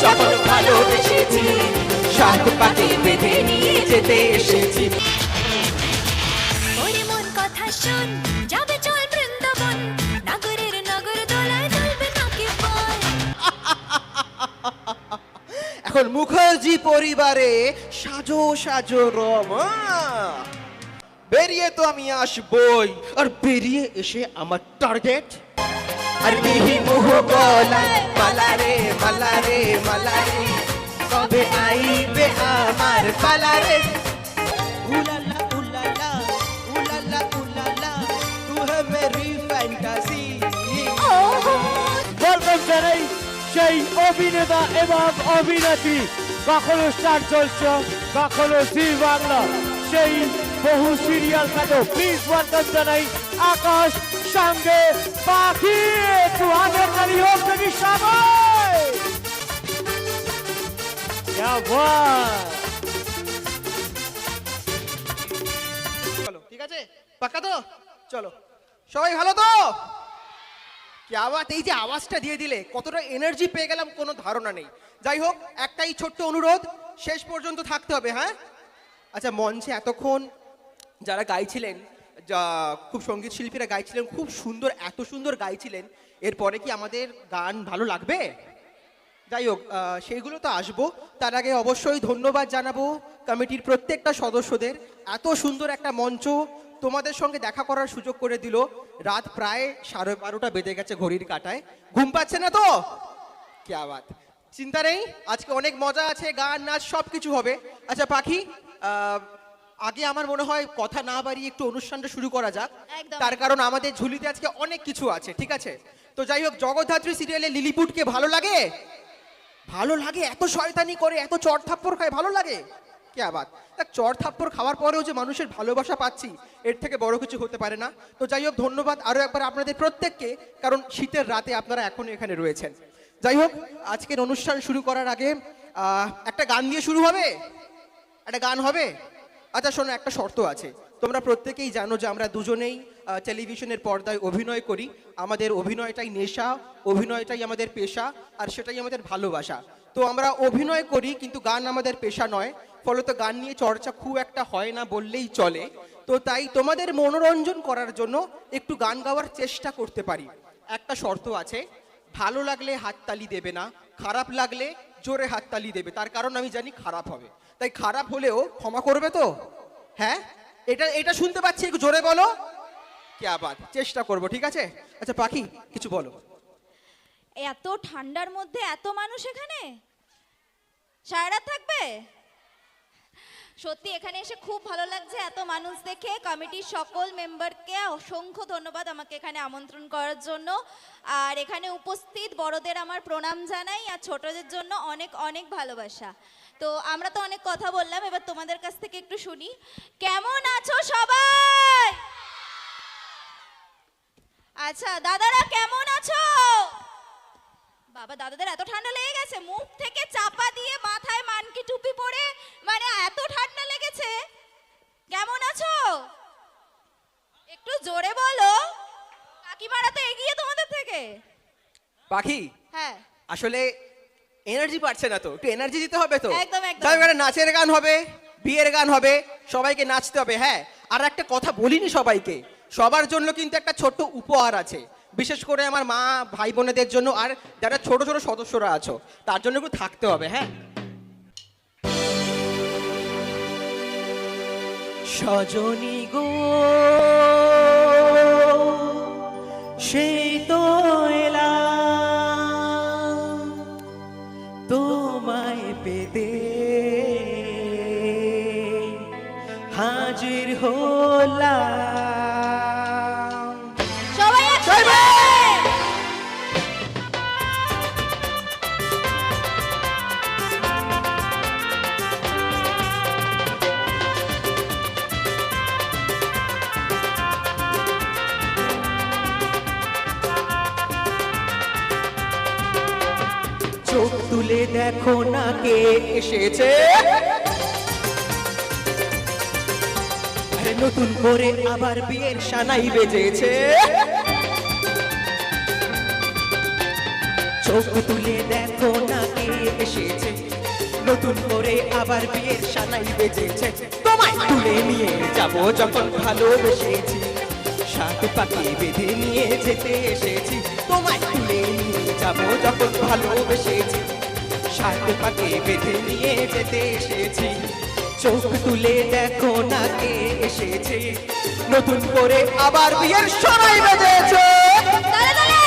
যখন ভালোবেসেছি শান্ত পাটি বেঁধে নিয়ে যেতে এসেছি। ওরে মন কথা শোন, যাবে চল বৃন্দাবন, নগরের নগর দোলায় দুলবে নাকি বল। এখন মুখার্জি পরিবারে সাজো সাজো রমা। বেরিয়ে তো আমি আসবই, আর বেরিয়ে এসে আমার টার্গেট আর মিহি মুহ গলায় মালারে মালারে মালারে, কবে আইবে আমার পালারে। উলালা উলালা উলালা উলালা, তু হ্যায় মেরি ফ্যান্টাসি। ওয়েলকাম জানাই সেই অভিনেতা এবং অভিনেত্রী, কখনো স্টার জলসা, কখনো জি বাংলা, সেই বহু সিরিয়াল খ্যাত। প্লিজ ওয়েলকাম জানাই আকাশ সঙ্গে পাখি। একটু হাতের তালি হোক নাকি সবাই? क्या बात! চলো ঠিক আছে, পাক্কা তো? চলো সবাই ভালো তো? কি আওয়াজ, এই যে আওয়াজটা দিয়ে দিলে কতটা এনার্জি পেয়ে গেলাম কোনো ধারণা নেই। যাই হোক, একটাই ছোট্ট অনুরোধ, শেষ পর্যন্ত থাকতে হবে, হ্যাঁ? আচ্ছা, মঞ্চে এতক্ষণ যারা গাইছিলেন, যা খুব সঙ্গীত শিল্পীরা গাইছিলেন, খুব সুন্দর, এত সুন্দর গাইছিলেন, এরপরে কি আমাদের গান ভালো লাগবে? যাই হোক, সেইগুলো তো আসবো। তার আগে অবশ্যই ধন্যবাদ জানাবো কমিটির প্রত্যেকটা সদস্যদের। এত সুন্দর একটা মঞ্চ তোমাদের সঙ্গে দেখা করার সুযোগ করে দিল। রাত প্রায় 12:30 বেজে গেছে ঘড়ির কাঁটায়। ঘুম পাচ্ছে না তো? কি আওয়াজ, চিন্তা নেই, আজকে অনেক মজা আছে, গান নাচ সব কিছু হবে। আচ্ছা পাখি, আগে আমার মনে হয় কথা না বাড়িয়ে একটু অনুষ্ঠানটা শুরু করা যাক। একদম। তার কারণ আমাদের ঝুলিতে আজকে অনেক কিছু আছে, ঠিক আছে? তো যাই হোক, জগদ্ধাত্রী সিরিয়ালে লিলিপুটকে ভালো লাগে? ভালো লাগে? এত শয়তানি করে, এত চড় থাপ্পড় খায়, ভালো লাগে? কি আবার দেখ, চড় থাপ্পড় খাওয়ার পরেও যে মানুষের ভালোবাসা পাচ্ছি, এর থেকে বড় কিছু হতে পারে না। তো যাই হোক, ধন্যবাদ আরো একবার আপনাদের প্রত্যেককে, কারণ শীতের রাতে আপনারা এখনো এখানে রয়েছেন। যাই হোক, আজকের অনুষ্ঠান শুরু করার আগে একটা গান দিয়ে শুরু হবে। একটা গান হবে? আচ্ছা শোনো, একটা শর্ত আছে। তোমরা প্রত্যেকেই জানো যে আমরা দুজনেই টেলিভিশনের পর্দায় অভিনয় করি। আমাদের অভিনয়টাই নেশা, অভিনয়টাই আমাদের পেশা, আর সেটাই আমাদের ভালোবাসা। তো আমরা অভিনয় করি, কিন্তু গান আমাদের পেশা নয়, ফলত গান নিয়ে চর্চা খুব একটা হয় না বললেই চলে। তো তাই তোমাদের মনোরঞ্জন করার জন্য একটু গান গাওয়ার চেষ্টা করতে পারি। একটা শর্ত আছে, ভালো লাগলে হাততালি দেবে না, খারাপ লাগলে জোরে হাততালি দেবে। তার কারণ আমি জানি খারাপ হবে, তাই খারাপ হলেও ক্ষমা করবে তো? হ্যাঁ, এটা এটা শুনতে পাচ্ছি, একটু জোরে বলো। কি আবার চেষ্টা করব, ঠিক আছে? আচ্ছা পাখি, কিছু বলো। এত ঠান্ডার মধ্যে এত মানুষ এখানে সারা রাত থাকবে? সত্যি এখানে এসে খুব ভালো লাগছে, এত মানুষ দেখে। কমিটির সকল মেম্বারকে অসংখ্য ধন্যবাদ আমাকে এখানে আমন্ত্রণ করার জন্য। আর এখানে উপস্থিত বড়দের আমার প্রণাম জানাই, আর ছোটদের জন্য অনেক অনেক ভালোবাসা। তো আমরা তো অনেক কথা বললাম, এবার তোমাদের কাছ থেকে একটু শুনি। কেমন আছো সবাই? আচ্ছা দাদারা কেমন আছো? বাবা, দাদাদের এত ঠান্ডা লেগে গেছে, মুখ থেকে চাপা দিয়ে মাথায় মানকি টুপি পরে, মানে এত ঠান্ডা লেগেছে। কেমন আছো? একটু জোরে বলো, কাকিমারা তো এগিয়ে তোমাদের থেকে। পাখি, হ্যাঁ আসলে এনার্জি পাচ্ছে না তো, একটু এনার্জি দিতে হবে তো। একদম, একদম। যাই হোক, একটা নাচের গান হবে, বিয়ের গান হবে, সবাইকে নাচতে হবে। হ্যাঁ, আর একটা কথা বলিনি সবাইকে, সবার জন্য কিন্তু একটা ছোট্ট উপহার আছে, বিশেষ করে আমার মা ভাই বোনেদের জন্য, আর যারা ছোট ছোট সদস্যরা আছো তার জন্য একটু থাকতে হবে। হ্যাঁ, সজনী গো সেই তো এলাম তোমায় পেতে, হাজির হলাম। সবাই একসাথে। চোখ তুলে দেখো না কে এসেছে, আরে নতুন করে আবার বিয়ের সানাই বেজেছে। চোখ তুলে দেখো না কে এসেছে, নতুন করে আবার বিয়ের সানাই বেজেছে। তোমায় তুলে নিয়ে যাব যখন ভালোবেসেছি, সাত পাকে বেঁধে নিয়ে যেতে এসেছি। তোমায় তুলে নিয়ে যাব যখন ভালোবেসেছি, সাত পাকে বেঁধে নিয়ে যেতে এসেছি। চোখ তুলে দেখো না কে এসেছে, নতুন করে আবার বিয়ের সানাই বেজেছে। তালে তালে।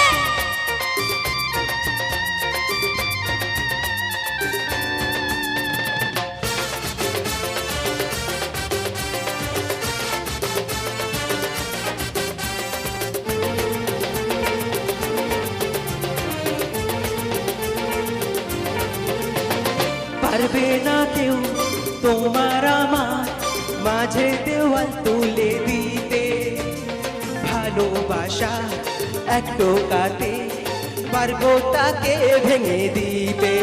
পারবে না কেউ তোমার আমার মাঝে দেওয়াল তুলে দিতে, ভালোবাসা এক টোকাতে পারবো তাকে ভেঙে দিতে।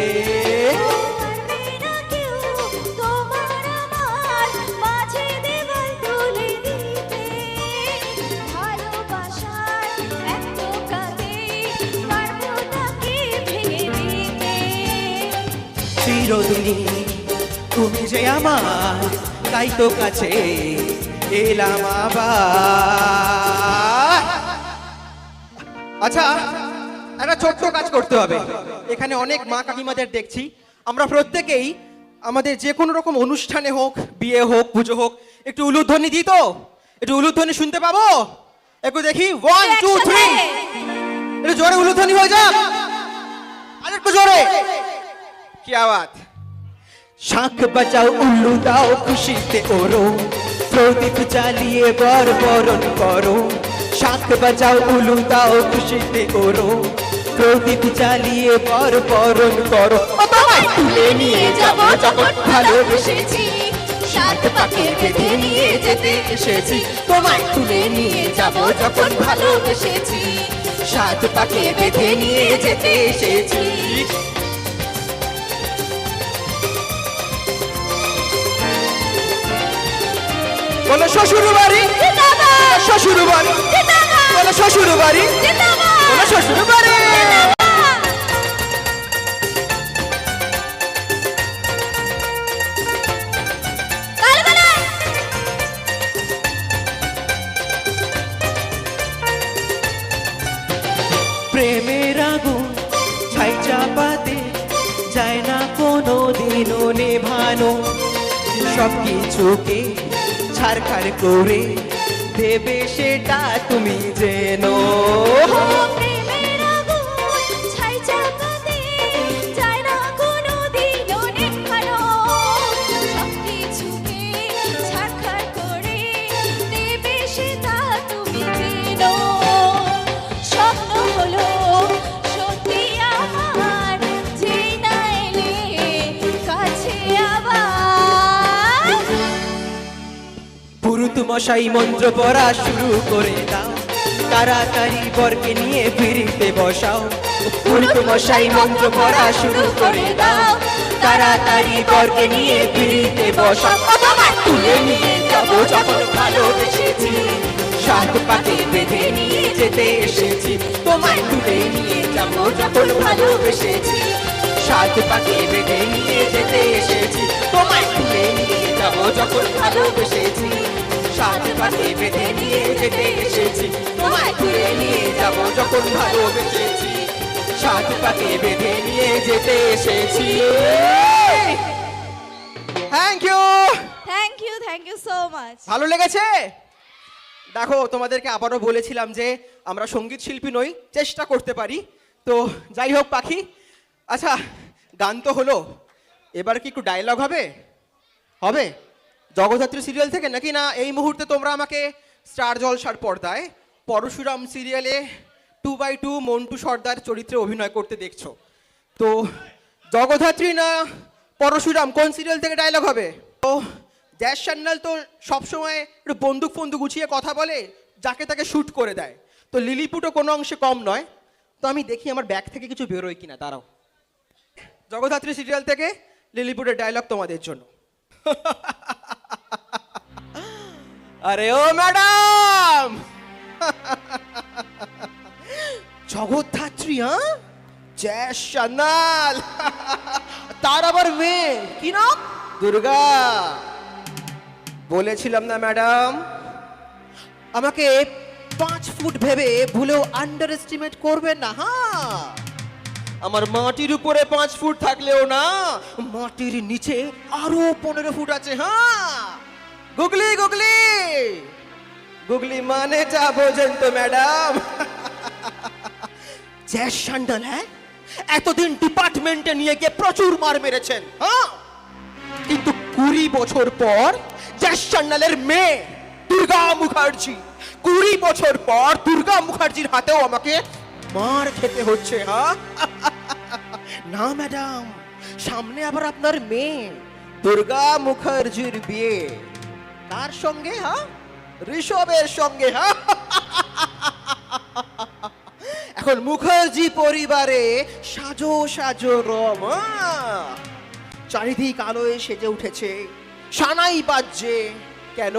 পারবে না কেউ তোমার আমার মাঝে দেওয়াল তুলে দিতে, ভালোবাসার এক টোকাতে পারবো তাকে ভেঙে দিতে। চিরদিনই তুমি যে আমার, তাই তো কাছে এলাম আবার। আচ্ছা, একটা ছোট্ট কাজ করতে হবে। এখানে অনেক মা কাকিমাদের দেখছি, আমরা প্রত্যেকেই আমাদের যে কোনো রকম অনুষ্ঠানে হোক, বিয়ে হোক, পুজো হোক, একটু উলুধ্বনি দিই তো? একটু উলুধ্বনি শুনতে পাবো? একটু দেখি, 1 2 3। একটু জোরে উলুধ্বনি হয়ে যাক, আর একটু জোরে। কি আওয়াজ! শাঁখ বাজাও, উল্লু দাও, খুশিতে ওরো, প্রদীপ জ্বালিয়ে বর বরণ করো। শাঁখ বাজাও, উল্লু দাও, খুশিতে ওরো, প্রদীপ জ্বালিয়ে বর বরণ করো। ও তোমায় তুলে নিয়ে যাব যখন ভালোবেসেছি, সাত পাকে বেঁধে নিয়ে যেতে এসেছি। তোমায় তুলে নিয়ে যাব যখন ভালোবেসেছি, সাত পাকে বেঁধে নিয়ে যেতে এসেছি। বলো শ্বশুর বাড়ি, শ্বশুর বাড়ি, বলো শ্বশুর বাড়ি, বলো শ্বশুর বাড়ি। প্রেমের আগুন ছাই চাপাতে যায় না কোনো দিনও নেভানো, সব কিছুকে ছারখার করে দেবে সেটা তুমি জেনো। প্রেমের আগুন ছাই চাপাতে যায় না কোনোদিনও নেভানো, সবকিছুকে ছারখার করে দেবে সেটা তুমি জেনো। স্বপ্ন হলো সত্যি আমার, যেই না এলে কাছে আবার। পুরুত মশাই মন্ত্র পড়া শুরু করে দাও, তাড়াতাড়ি বরকে নিয়ে ফিরিতে বসাও। পুরুত মশাই মন্ত্র পড়া শুরু করে দাও, তাড়াতাড়ি বরকে নিয়ে ফিরিতে বসাও। তোমায় তুলে নিয়ে যাব যখন ভালোবেসেছি, সাত পাকে বেঁধে নিয়ে যেতে এসেছি। তোমায় তুলে নিয়ে যাব যখন ভালোবেসেছি, সাত পাকে বেঁধে নিয়ে যেতে এসেছি। তোমায় তুলে নিয়ে যাব যখন ভালোবেসেছি, সাত পাকে বেঁধে নিয়ে যেতে এসেছি। তোমায় তুলে নিয়ে যাব যখন ভালোবেসেছি, সাত পাকে বেঁধে নিয়ে যেতে এসেছি। Thank you, thank you so much. ভালো লেগেছে? দেখো, তোমাদেরকে আবারও বলেছিলাম যে আমরা সঙ্গীত শিল্পী নই, চেষ্টা করতে পারি। তো যাই হোক পাখি, আচ্ছা গান তো হলো, এবার কি একটু ডায়লগ হবে? হবে জগদ্ধাত্রী সিরিয়াল থেকে নাকি? না এই মুহূর্তে তোমরা আমাকে স্টার জলসার পর্দায় পরশুরাম সিরিয়ালে 2x2 মন্টু সর্দার চরিত্রে অভিনয় করতে দেখছো। তো জগদ্ধাত্রী না পরশুরাম, কোন সিরিয়াল থেকে ডায়লগ হবে? তো জ্যাস সান্যাল তো সবসময় একটু বন্দুক ফন্দুক গুছিয়ে কথা বলে, যাকে তাকে শ্যুট করে দেয়। তো লিলিপুটও কোনো অংশে কম নয়। তো আমি দেখি আমার ব্যাগ থেকে কিছু বেরোয় কিনা, দাঁড়াও। জগদ্ধাত্রী সিরিয়াল থেকে লিলিপুটের ডায়লগ তোমাদের জন্য। আরে ও ম্যাডাম, জগদ্ধাত্রী? হ্যাঁ, জয় সান্যাল। তার আবার মেয়ে, কি নাম? দুর্গা। বলেছিলাম না ম্যাডাম, আমাকে 5 ফুট ভেবে ভুলেও আন্ডার এস্টিমেট করবেন না। হ্যাঁ, আমার মাটির উপরে 5 ফুট থাকলেও না, মাটির নিচে আরো 15 ফুট আছে। হ্যাঁ, গুগলি গুগলি গুগলি মানেটা বোঝেন তো ম্যাডাম? জয় সান্যাল, হ্যাঁ, এতদিন ডিপার্টমেন্টে নিয়ে গিয়ে প্রচুর মার মেরেছেন। হ্যাঁ, কিন্তু 20 বছর পর জয় সান্যালের মেয়ে দুর্গা মুখার্জি, 20 বছর পর দুর্গা মুখার্জির হাতেও আমাকে মার খেতে হচ্ছে। হ্যাঁ, না ম্যাডাম, সামনে আবার আপনার মেয়ে দুর্গা মুখার্জির বিয়ে, তার সঙ্গে? হ্যাঁ, ঋষভের সঙ্গে। হ্যাঁ, এখন মুখার্জি পরিবারে সাজো সাজো রম। চারিদিক আলোয় সেজে উঠেছে, সানাই বাজছে। কেন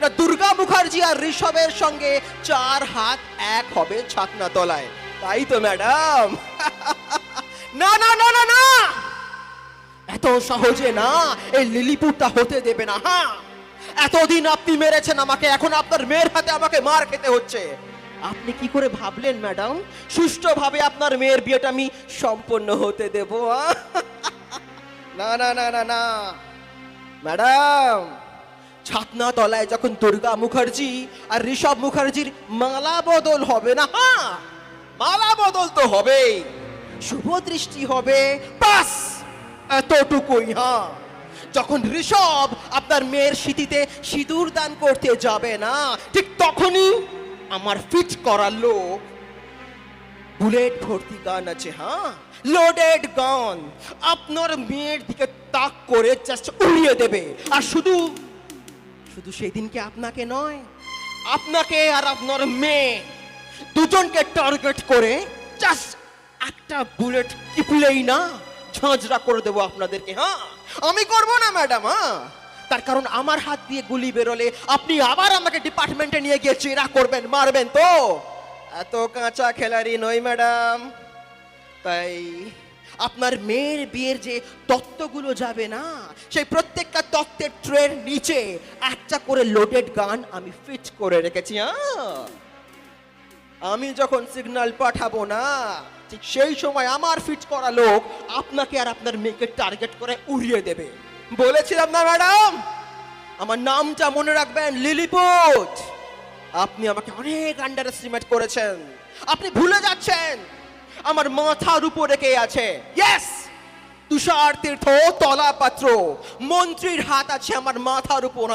না, দুর্গা মুখার্জি আর ঋষভের সঙ্গে 4 হাত এক হবে ছাতনা তলায়। তাই তো ম্যাডাম। না না না না না, এত সহজে না এই লিলিপুটটা হতে দেবে না। হ্যাঁ, এতদিন আপনি মেরেছেন আমাকে, এখন আপনার মেয়ের হাতে আমাকে মার খেতে হচ্ছে। আপনি কি করে ভাবলেন ম্যাডাম সুষ্ঠুভাবে আপনার মেয়ের বিয়েটা আমি সম্পন্ন হতে দেব? না না না না না ম্যাডাম, ছাতনা তলায় যখন দুর্গা মুখার্জি আর ঋষভ মুখার্জির মালা বদল হবে না, হ্যাঁ, মালা বদল তো হবেই, শুভ দৃষ্টি হবে, বাস এতটুকুই। হ্যাঁ, যখন ঋষভ আপনার মেয়ের স্মৃতিতে সিঁদুর দান করতে যাবে না, ঠিক তখনই আমার ফিট করা লোক বুলেট ভর্তি গান আছে, হ্যাঁ, লোডেড গান, আপনার মেয়ের দিকে তাক করে জাস্ট উড়িয়ে দেবে। আর শুধু শুধু সেই দিনকে আপনাকে নয়, আপনাকে আর আপনার মেয়ে দুজনকে টার্গেট করে জাস্ট একটা বুলেট টিপলেই না ঝাঁঝরা করে দেবো আপনাদেরকে। হ্যাঁ, আমি করব না ম্যাডাম। হ্যাঁ, তার কারণ আমার হাত দিয়ে গুলি বেরোলে আপনি আবার আমাকে ডিপার্টমেন্টে নিয়ে গিয়ে চেরা করবেন, মারবেন। তো এত কাঁচা খেলারি নই ম্যাডাম। তাই আপনার মেয়ের বিয়ের যে তত্ত্বগুলো যাবে না, সেই প্রত্যেকটা তত্ত্বের ট্রের নিচে একটা করে লোডেড গান আমি ফিট করে রেখেছি। আমি যখন সিগন্যাল পাঠাবো না, ঠিক সেই সময় আমার ফিট করা লোক আপনাকে আর আপনার মেয়েকে টার্গেট করে উড়িয়ে দেবে। বলেছিলাম না ম্যাডাম, আমার নামটা মনে রাখবেন, লিলিপুট। আপনি আমাকে অনেক আন্ডার এস্টিমেট করেছেন, আপনি ভুলে যাচ্ছেন আমার মাথার উপরে কে আছে। ইয়েস, তুষার তীর্থ তলাপাত্র মন্ত্রীর হাত আছে আমার মাথার উপর।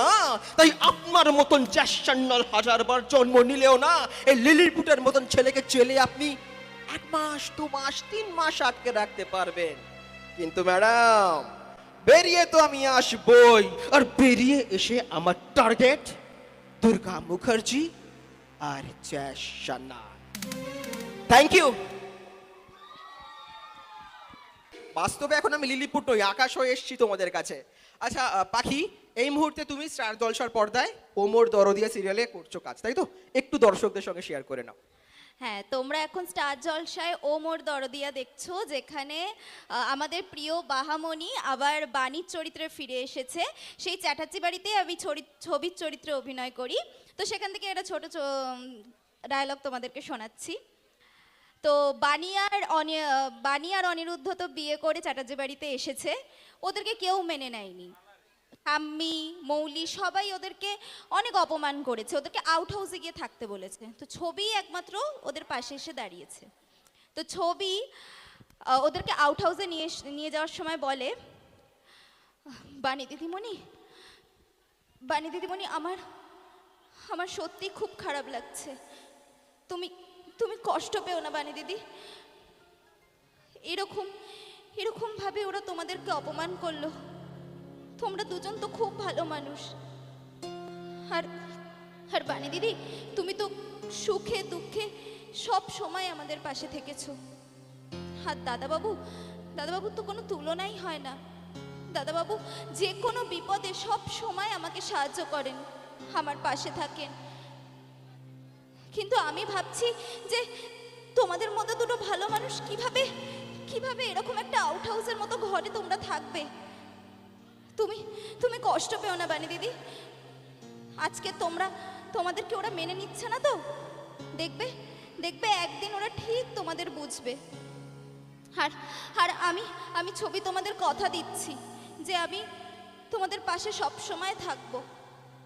তাই আপনার মতন জয় সান্যাল 1000 বার জন্ম নিলেও না, এই লিলিপুটের মতন ছেলেকে জেলে আপনি 1 মাস 2 মাস 3 মাস আটকে রাখতে পারবেন, কিন্তু ম্যাডাম বেরিয়ে তো আমি আসবই। আর বেরিয়ে এসে আমার টার্গেট দুর্গা মুখার্জি আর জয় সান্যাল। Thank you. বাস্তবে এখন আমি লিলিপুট নই, আকাশ হয়ে এসেছি তোমাদের কাছে। আচ্ছা পাখি, এই মুহূর্তে তুমি স্টার জলসার পর্দায় ওমর দরদিয়া সিরিয়ালে করছো কাজ, তাই তো? একটু দর্শকদের সঙ্গে শেয়ার করে নাও। হ্যাঁ, তোমরা এখন স্টার জলসায় ও মোর দরদিয়া দেখছো, যেখানে আমাদের প্রিয় বাহামণি আবার বাণীর চরিত্রে ফিরে এসেছে। সেই চ্যাটার্জি বাড়িতে আমি ছবির চরিত্রে অভিনয় করি। তো সেখান থেকে একটা ছোট ডায়লগ তোমাদেরকে শোনাচ্ছি। তো বাণী আর অনিরুদ্ধ তো বিয়ে করে চ্যাটার্জি বাড়িতে এসেছে, ওদেরকে কেউ মেনে নেয়নি। ঠাম্মি, মৌলি সবাই ওদেরকে অনেক অপমান করেছে, ওদেরকে আউট হাউসে গিয়ে থাকতে বলেছে। তো ছবি একমাত্র ওদের পাশে এসে দাঁড়িয়েছে। তো ছবি ওদেরকে আউট হাউসে নিয়ে যাওয়ার সময় বলে, বাণী দিদিমণি আমার সত্যি খুব খারাপ লাগছে, তুমি কষ্ট পেও না বাণী দিদি। এরকম ভাবে ওরা তোমাদেরকে অপমান করলো, তোমরা দুজন তো খুব ভালো মানুষ। আর বাণী দিদি, তুমি তো সুখে দুঃখে সব সময় আমাদের পাশে থেকেছো। আর দাদাবাবু তো কোনো তুলনাই হয় না। দাদাবাবু যে কোনো বিপদে সব সময় আমাকে সাহায্য করেন, আমার পাশে থাকেন। কিন্তু আমি ভাবছি যে তোমাদের মতো দুটো ভালো মানুষ কিভাবে এরকম একটা আউট হাউসের মতো ঘরে তোমরা থাকবে? তুমি তুমি কষ্ট পেও না বানি দিদি। আজকে তোমাদেরকে ওরা মেনে নিচ্ছে না তো, দেখবে দেখবে একদিন ওরা ঠিক তোমাদের বুঝবে। আর আর আমি ছবি তোমাদের কথা দিচ্ছি যে আমি তোমাদের পাশে সব সময় থাকবো।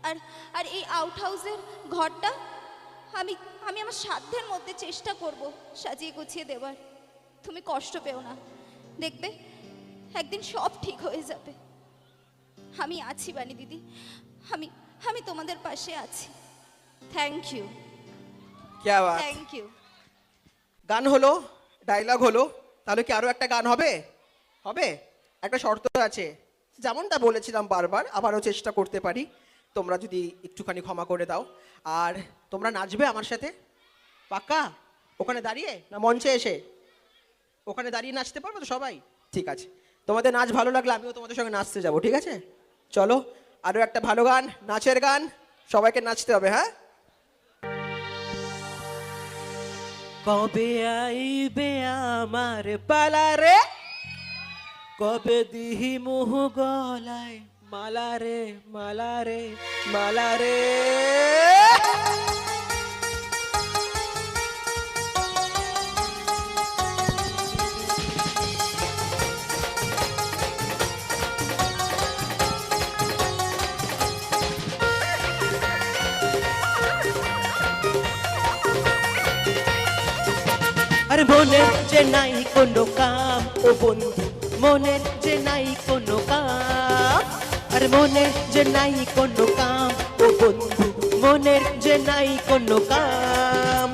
আর আর এই আউট হাউসের ঘরটা আমি আমি আমার সাধ্যের মধ্যে চেষ্টা করব সাজিয়ে গুছিয়ে দেবার। তুমি কষ্ট পেও না, দেখবে একদিন সব ঠিক হয়ে যাবে। আমি আছি বানি দিদি, আমি আমি তোমাদের পাশে আছি। থ্যাংক ইউ, क्या बात। Thank you. গান হলো, ডায়লগ হলো, তাহলে কি আরো একটা গান হবে? হবে। একটা শর্ত আছে, যেমনটা বলেছিলাম বারবার, আবারও চেষ্টা করতে পারি, তোমরা যদি একটুখানি ক্ষমা করে দাও। আর তোমরা নাচবে আমার সাথে, পাক্কা? ওখানে দাঁড়িয়ে না মঞ্চে এসে? ওখানে দাঁড়িয়ে নাচতে পারবে তো সবাই? ঠিক আছে, তোমাদের নাচ ভালো লাগলে আমিও তোমাদের সঙ্গে নাচতে যাবো, ঠিক আছে? চলো আরও একটা ভালো গান, নাচের গান, সবাইকে নাচতে হবে, হ্যাঁ? কবে আইবে আমার পালা রে, কবে দিহি মুহ গলায় মালা রে মালা রে মালা রে। আর মনের যে নাই কোনো কাম ও বন্ধু, মনের যে নাই কোনো কাম, আর মনের যে নাই কোনো কাম ও বন্ধু, মনের যে নাই কোনো কাম।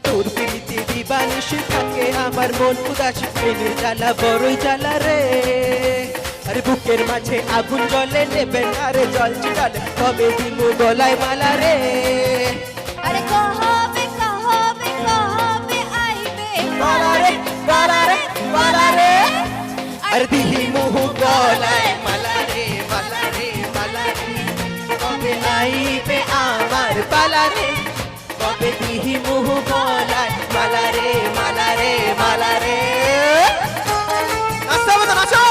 তোর প্রীতি দিবানিশি থাকে আমার মন উদাস, প্রেমের জ্বালা বড়ই জ্বালা রে। আর বুকের মাঝে আগুন জ্বলে নেবে না রে জল চিটালে, তবে দিমু গলায় মালা রে। আরে কবে কবে কবে আইবে মালা রে মালা রে মালা রে, আর দিহি মুহ গলায় মালা রে মালা রে মালা রে। কবে আইবে আমার পালা রে, কবে দিহি মুহ গলায় মালা রে মালা রে মালা রে। নাচতে হবে তো, নাচো।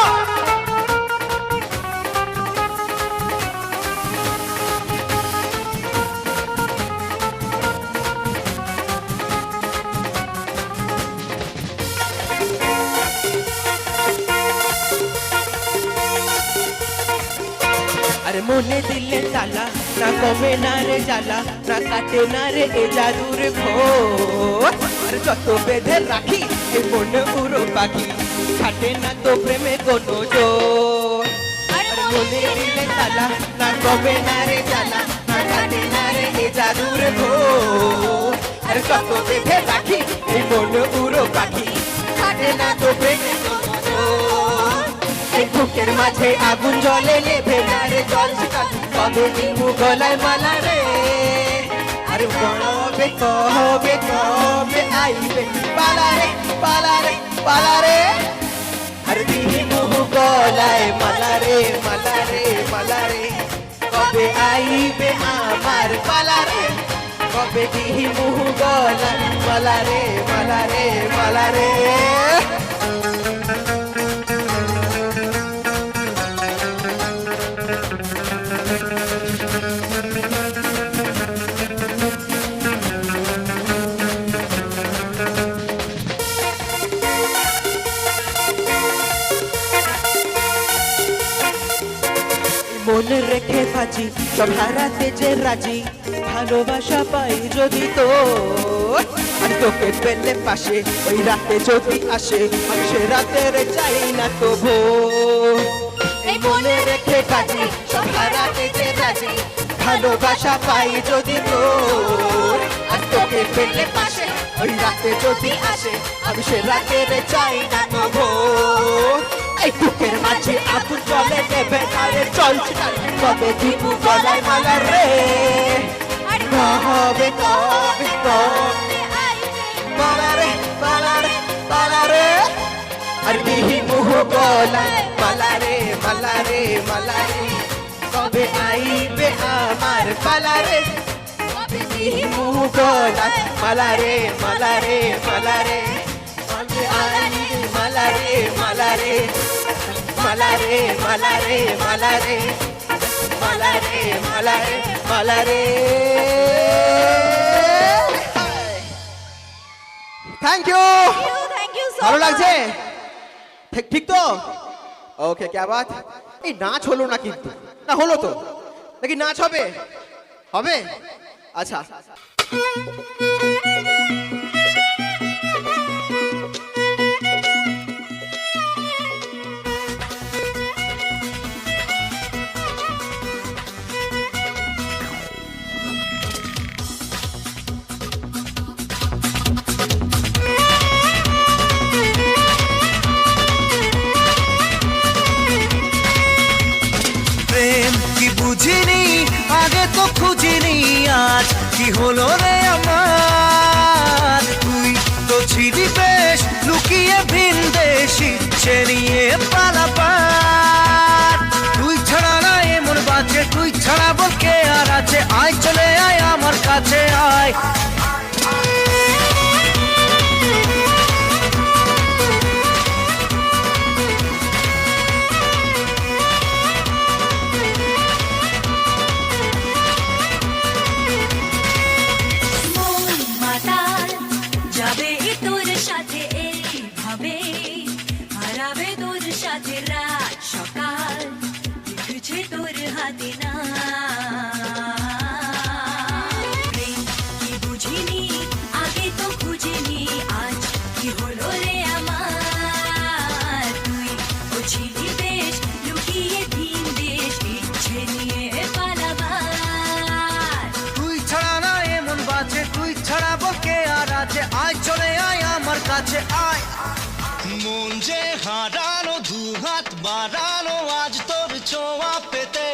আর মনে দিলে তালা, না কমে না রে জ্বালা, না কাটে না রে এ জাদুর ভোর। আর যত বেঁধে রাখি এ মনে উড়ো পাখি, কাটে না তো প্রেমে কোনো জোর। আর মনে দিলে তালা, না কমে না রে জ্বালা, না কাটে না রে এ জাদুর ভোর। আর যত বেঁধে রাখি এ মনে উড়ো পাখি, কাটে না তো প্রেমে কোনো জোর। এই বুকের মাঝে আগুন জ্বলে নেভে না রে জল চিটালে, কবে দিমু গলায় মালা রে। আরে কবে কবে কবে আইবে পালা রে পালা রে পালা রে, আর দিমু গলায় মালা রে মালা রে মালা রে। কবে আইবে আমার পালা রে, কবে দিমু গলায় মালা রে মালা রে মালা রে। মনে রেখে বাজি সব হারাতে যে রাজি, ভালোবাসা পাই যদি তো। আর তোকে পেলে পাশে ওই রাতে যদি আসে, আমি সে রাতের চাই না তো ভোর। এই মনে রেখে বাজি সব হারাতে যে রাজি, ভালোবাসা পাই যদি তো। আর তোকে পেলে পাশে ওই রাতে যদি আসে, আমি সে রাতের চাই না তো ভোর। এই বুকের মাঝে আগুন জ্বলে নেবে তারে চল চিটালে, কবে দিমু গলায় মালা রে। কবে কবে কবে মালা রে মালা রে মালা রে, আর দিহি মুহ গলায় মালা রে মালা রে মালা রে। কবে আইবে আমার পালা রে, কবে দিহি মুহ গলায় মালা রে মালা রে মালা রে। কবে আইবে মালা মালা রে মালা রে মালা রে মালা রে মালা রে মালা রে মালা রে মালা রে thank you thank you so ভালো লাগছে ঠিক ঠিক তো ওকে কে বাত এই নাচ হলো না কিন্তু না হলো তো নাকি নাচ হবে হবে আচ্ছা প্রেম কি বুঝিনি আগে তো খুঁজিনি আজ কি হলো রে আমার তুই তো ছিলি বেশ লুকিয়ে ভিন দেশ ইচ্ছে নিয়ে পালাবার তুই ছাড়া না এমন বাঁচে তুই ছাড়া বল কে আর আছে আয় চলে আয় আমার কাছে আয় মন মাতাল যাবে তোর সাথে এইভাবে হারাবে তোর সাথে রাত সকাল লিখছে তোর হাতে না প্রেম কি বুঝিনি আগে তো খুঁজিনি আজ কি হলো রে আমার তুই ও ছিলি বেশ লুকিয়ে ভিন দেশ ইচ্ছে নিয়ে পালাবার তুই ছাড়া না এমন বাঁচে তুই ছাড়া বল কে আর আছে আয় চলে আয় আমার কাছে আয় মন যে হারানো দুহাত বাড়ানো আজ তোর ছোঁয়া পেতে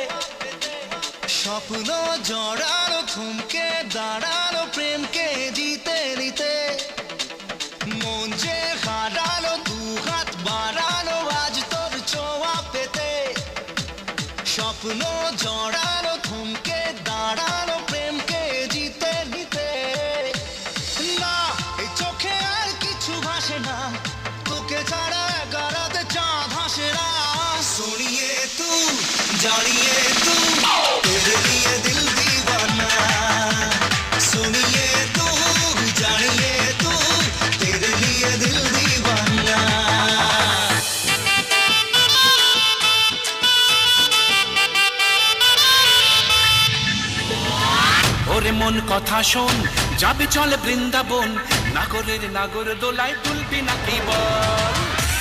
স্বপ্ন জড়ানো থমকে দাঁড়ানো প্রেমকে জিতে নিতে মন যে হারানো দুহাত বাড়ানো আজ তোর ছোঁয়া পেতে স্বপ্ন জড়ানো থমকে দাঁড়ানো প্রেমকে জিতে নিতে না এই চোখে আর কিছু ভাসে না তোকে ছাড়া গারাতে চাঁদ ভাসে না শুনিয়ে তু জানিয়ে তু তেরে লিয়ে দিল দিওয়ানা শুনিয়ে তু জানিয়ে তু তেরে লিয়ে দিল দিওয়ানা ওরে মন কথা শোন যাবে চলে বৃন্দাবন নাগরের নাগর দোলায় তুলবি নাকি বল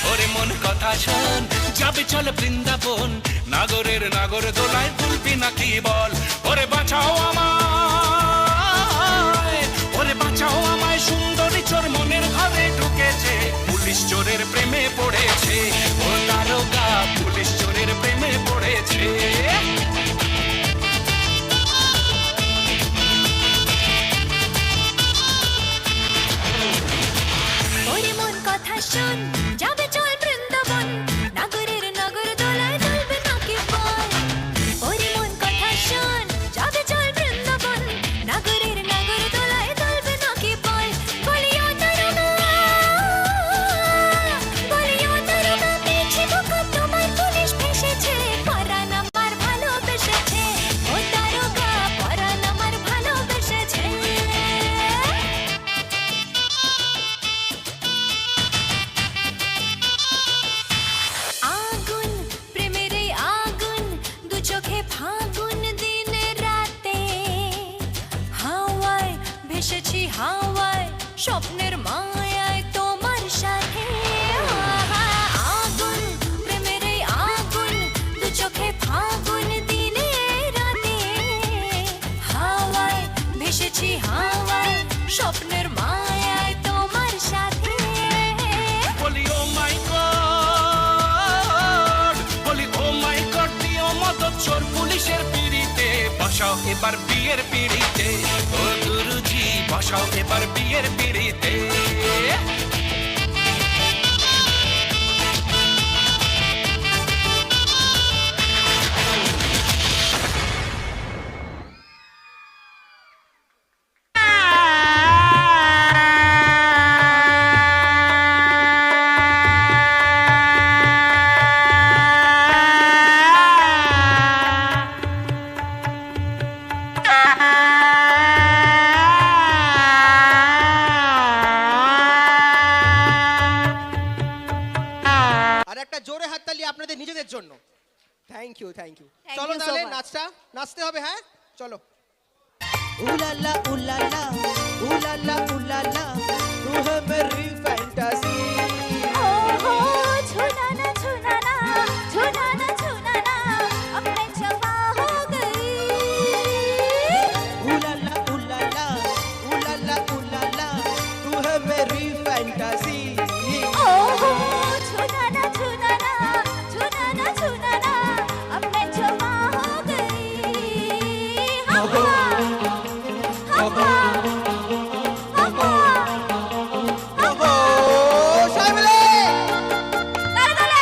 ওরে মন কথা শোন যাবে চলে বৃন্দাবন নাগরের নাগর দোলায় তুলবি নাকি বল ওরে বাঁচাও আমায় ওরে বাঁচাও আমায় সুন্দরী চোর মনের ঘরে ঢুকেছে পুলিশ চোরের প্রেমে পড়েছে ও দারোগা পুলিশ চোরের প্রেমে পড়েছে ওরে মন কথা শোন যাবে চল বৃন্দাবন নাগরের নাগর দোলায় দুলবে নাকি বল ওরে মন কথা শোন যাবে চল বৃন্দাবন নাগরের নাগর দোলায় দুলবে নাকি বল বলিও তারমা পেছি বুকা তোমার পুলিশ ফেসেছে পরাণ আমার ভালোবেসেছে ও দারোগা পরাণ আমার ভালোবেসেছে আগুন প্রেমের এই আগুন দু চোখে ফাগুন দিনে রাতে হাওয়ায় ভেসেছি হাওয়ায় স্বপ্নের মায়ায় তোমার সাথে আহা, আগুন প্রেমের এই আগুন দু চোখে ফাগুন দিনে রাতে হাওয়ায় ভেসেছি হাওয়ায় স্বপ্নের মায়ায় তোমার সাথে বলি ও মাই গড বলি ও মাই গড দিও মদত চোর পুলিশের পিড়িতে বসাও এবার বিয়ের পিড়িতে ও গুরুজি বসাও এবার বিয়ের পিড়িতে আর একটা জোরে হাততালি আপনাদের নিজেদের জন্য। Thank you thank you. Thank চলো you so তাহলে much. নাচতে হবে, হ্যাঁ চলো। উলালা উলালা উলালা উলালা তু হে মেরি ফ্যান্টাসি ओहो छूना ना छूना ना छूना ना छूना ना अब मैं जवा हो गई उलाला उलाला उलाला उलाला तू है मेरी फैंटासी ओहो छूना ना छूना ना छूना ना छूना ना अब मैं जवा हो गई हाँ हाँ हाँ हाँ हाँ ও সবাই মিলে তালে তালে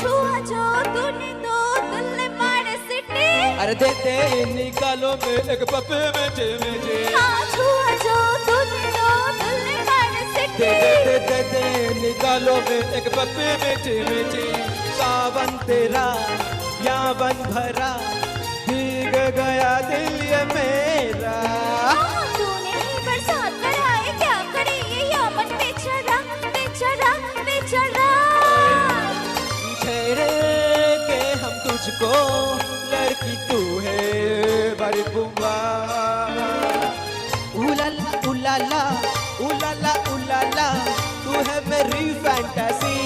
छुआ जो तूने तो दिल ने मारे सिटी अरे दे निकालो में एक पप्पे बेटे बेटे छुआ जो तूने तो दिल ने मारे सिटी दे निकालो में एक पप्पे बेटे बेटे सावन तेरा यावन भरा भीग गया दिल ये मेरा तूने ही बरसात कराए क्या करे ये यामन बेचारा बेचारा बेचारा ठहरे के हम तुझको लड़की तू है बड़ी बुम्बा उलाला उलाला उलाला उलाला तू है मेरी फैंटासी